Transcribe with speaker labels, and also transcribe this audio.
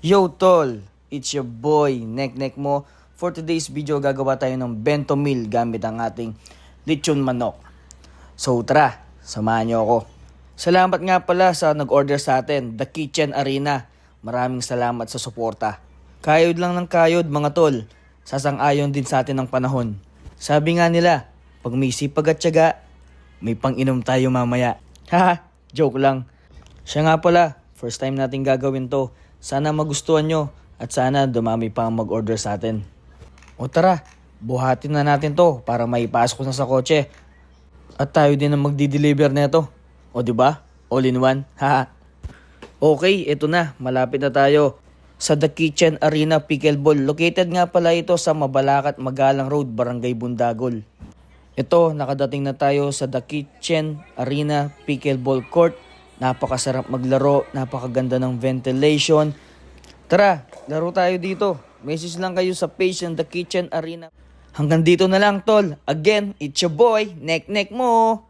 Speaker 1: Yo tol, it's your boy, Nek mo. For today's video, gagawa tayo ng bento meal gamit ang ating lechon manok. So tara, samahan niyo ako. Salamat nga pala sa nag-order sa atin, The Kitchen Arena. Maraming salamat sa suporta. Kayod lang ng kayod mga tol, sasang-ayon din sa atin ng panahon. Sabi nga nila, pag may sipag at tiyaga, may pang-inom tayo mamaya. Haha, joke lang. Siya nga pala, first time natin gagawin to. Sana magustuhan nyo at sana dumami pa ang mag-order sa atin. O tara, buhatin na natin to para maipasok na sa kotse. At tayo din ang magdi-deliver nito. O di ba? All in one. Haha. Okay, ito na. Malapit na tayo sa The Kitchen Arena Pickleball. Located nga pala ito sa Mabalacat, Magalang Road, Barangay Bundagol. Ito, nakadating na tayo sa The Kitchen Arena Pickleball Court. Napakasarap maglaro, napakaganda ng ventilation. Tara, laro tayo dito. Message lang kayo sa page ng The Kitchen Arena. Hanggang dito na lang tol. Again, it's your boy, Nek mo.